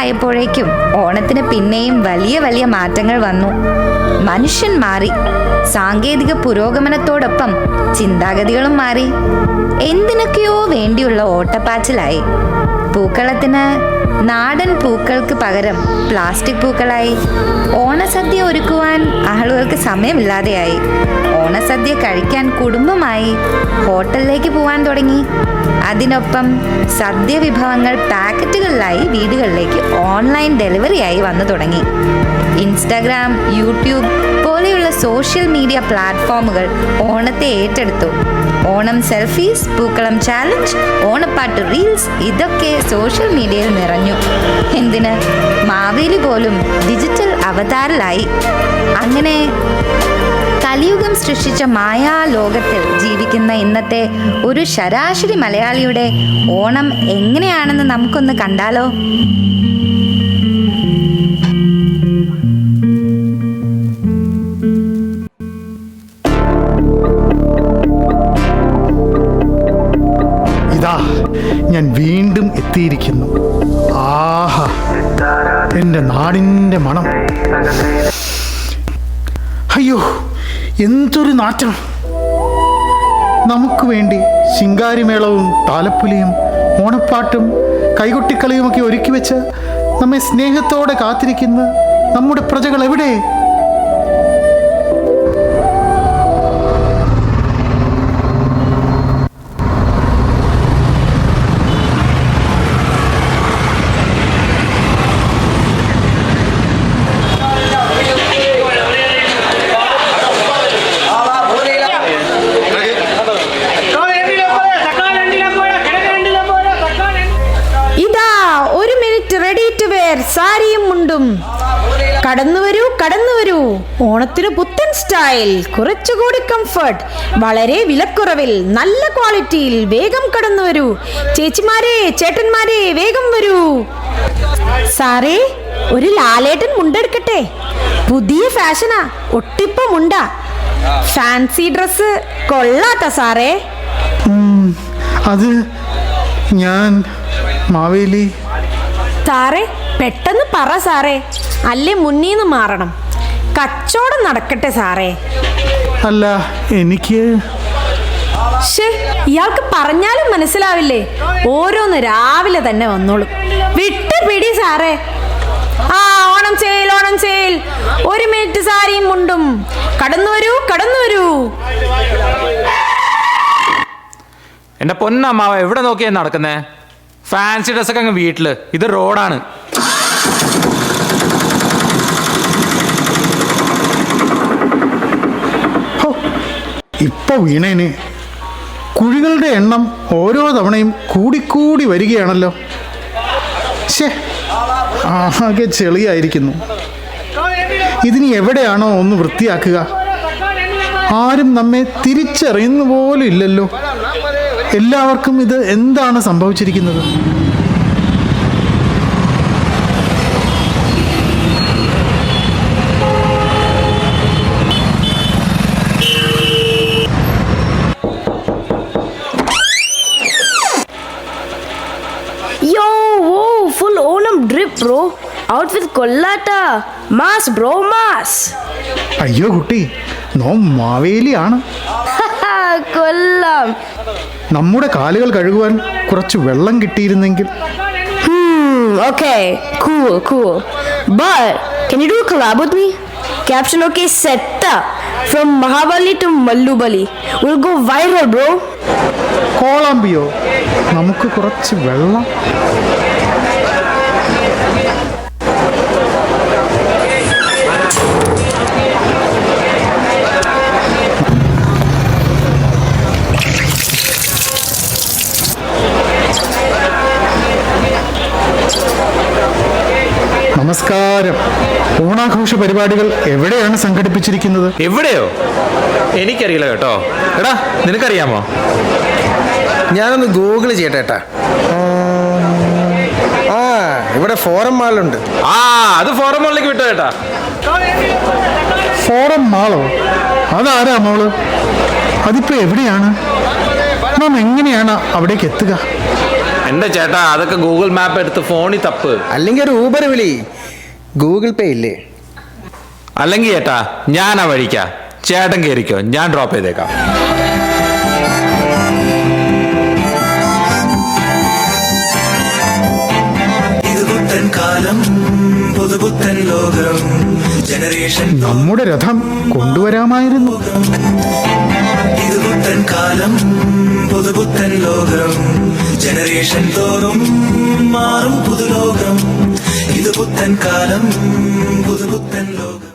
ായപ്പോഴേക്കും ഓണത്തിന് പിന്നെയും വലിയ വലിയ മാറ്റങ്ങൾ വന്നു. മനുഷ്യൻ മാറി. സാങ്കേതിക പുരോഗമനത്തോടൊപ്പം ചിന്താഗതികളും മാറി. എന്തിനൊക്കെയോ വേണ്ടിയുള്ള ഓട്ടപ്പാച്ചിലായി. പൂക്കളത്തിന് നാടൻ പൂക്കൾക്ക് പകരം പ്ലാസ്റ്റിക് പൂക്കളായി. ഓണസദ്യ ഒരുക്കുവാൻ ആളുകൾക്ക് സമയമില്ലാതെയായി. ഓണസദ്യ കഴിക്കാൻ കുടുംബമായി ഹോട്ടലിലേക്ക് പോവാൻ തുടങ്ങി. അതിനൊപ്പം സദ്യ വിഭവങ്ങൾ പാക്കറ്റുകളിലായി വീടുകളിലേക്ക് ഓൺലൈൻ ഡെലിവറിയായി വന്നു തുടങ്ങി. ഇൻസ്റ്റാഗ്രാം, യൂട്യൂബ് പോലെയുള്ള സോഷ്യൽ മീഡിയ പ്ലാറ്റ്ഫോമുകൾ ഓണത്തെ ഏറ്റെടുത്തു. ഓണം സെൽഫീസ്, പൂക്കളം ചാലഞ്ച്, ഓണപ്പാട്ട് റീൽസ് ഇതൊക്കെ സോഷ്യൽ മീഡിയയിൽ നിറഞ്ഞു. എന്തിന്, മാവേലി പോലും ഡിജിറ്റൽ അവതാരിലായി. അങ്ങനെ കലിയുഗം സൃഷ്ടിച്ച മായാലോകത്തിൽ ജീവിക്കുന്ന ഇന്നത്തെ ഒരു ശരാശരി മലയാളിയുടെ ഓണം എങ്ങനെയാണെന്ന് നമുക്കൊന്ന് കണ്ടാലോ? ഇതാ ഞാൻ വീണ്ടും എത്തിയിരിക്കുന്നു. ആഹാ, എൻ്റെ നാടിൻ്റെ മണം! അയ്യോ, എന്തൊരു നാറ്റം! നമുക്ക് വേണ്ടി ശിങ്കാരിമേളവും താലപ്പൊലിയും ഓണപ്പാട്ടും കൈകൊട്ടിക്കളിയുമൊക്കെ ഒരുക്കി വെച്ച് നമ്മെ സ്നേഹത്തോടെ കാത്തിരിക്കുന്ന നമ്മുടെ പ്രജകൾ എവിടെ? സാരിയും മുണ്ടും കടന്നു വരൂ. ഓണത്തിന് പുത്തൻ സ്റ്റൈൽ, കുറച്ചുകൂടി കംഫർട്ട്, വളരെ വിലക്കുറവിൽ, നല്ല ക്വാളിറ്റിയിൽ. വേഗം കടന്നു വരൂ ചേച്ചിമാരെ, ചേട്ടന്മാരെ, വേഗം വരൂ. സാറേ, ഒരു ലാലേട്ടൻ മുണ്ടെടുക്കട്ടെ. പുതിയ ഫാഷനാ, ഒട്ടിപ്പ മുണ്ട. ഫാൻസി ഡ്രസ് കൊള്ളാത്ത സാറേ. അത് ഞാൻ മാവേലി. സാറേ, പെട്ടെന്ന് പറ സാറേ, അല്ലേ മുന്നീന്ന് മാറണം. കച്ചവടം നടക്കട്ടെ സാറേ. അല്ല, എനിക്ക് ഇയാൾക്ക് പറഞ്ഞാലും മനസ്സിലാവില്ലേ? ഓരോന്ന് രാവിലെ തന്നെ വന്നോളും. വിട്ട് പിടി സാറേ. ഓണം സെയിൽ. 1 മിനിറ്റ് സാരിയും മുണ്ടും. കടന്നു വരൂ. എന്റെ പൊന്നമ്മാവ എവിടെ നോക്കിയാ നടക്കുന്നേ? ഫാൻസി ഡ്രസ്സൊക്കെ അങ്ങ് വീട്ടില്, ഇത് റോഡാണ്. ഇപ്പൊ വീണേന്. കുഴികളുടെ എണ്ണം ഓരോ തവണയും കൂടിക്കൂടി വരികയാണല്ലോ. ആകെ ചെളിയായിരിക്കുന്നു. ഇതിനി എവിടെയാണോ ഒന്ന് വൃത്തിയാക്കുക? ആരും നമ്മെ തിരിച്ചറിയുന്ന പോലും ഇല്ലല്ലോ. എല്ലാവർക്കും ഇത് എന്താണ് സംഭവിച്ചിരിക്കുന്നത്? Full Onam drip, bro. Out with Kollata. Mass, bro, mass. അയ്യോ കുട്ടി, നോ മാവേലിയാണ്. കൊല്ലാം. നമ്മുടെ കാലുകൾ കഴുകുവാൻ കുറച്ച് വെള്ളം കിട്ടിയിരുന്നെങ്കിൽ. Okay, cool. But can you do a collab with me? Caption okay, set up. From Mahabali to Mallubali. We'll go viral, bro. കോളാമ്പിയോ? നമുക്ക് കുറച്ച് വെള്ളം. നമസ്കാരം. ഓണാഘോഷ പരിപാടികൾ എവിടെയാണ് സംഘടിപ്പിച്ചിരിക്കുന്നത്? എവിടെയോ? എനിക്കറിയില്ല കേട്ടോ. എടാ, നിനക്കറിയാമോ? ഞാനൊന്ന് ഗൂഗിൾ ചെയ്യട്ടെ. ഇവിടെ ഫോറം മാളുണ്ട്. ആ അത് ഫോറം മോളിലേക്ക് വിട്ടോ ചേട്ടാ. ഫോറം മാളോ? അതാരാ മോള്? അതിപ്പോ എവിടെയാണ്? നാം എങ്ങനെയാണ് അവിടേക്ക് എത്തുക? എന്റെ ചേട്ടാ അതൊക്കെ ഗൂഗിൾ മാപ്പ് എടുത്ത് ഫോണിൽ തപ്പ്. അല്ലെങ്കിൽ ഒരു ഊബർ വിളി. ഗൂഗിൾ പേ ഇല്ലേ? അല്ലെങ്കിൽ ചേട്ടാ ഞാൻ ആ വഴിക്കാ, ചേട്ടൻ കയറിക്കോ, ഞാൻ ഡ്രോപ്പ് ചെയ്തേക്കാം. നമ്മുടെ രഥം കൊണ്ടുവരാമായിരുന്നു. ജനറേഷൻ തോറും മാറും പുതുലോകം. ഇത് പുത്തൻ കാലം, പുതുപുത്തൻ ലോകം.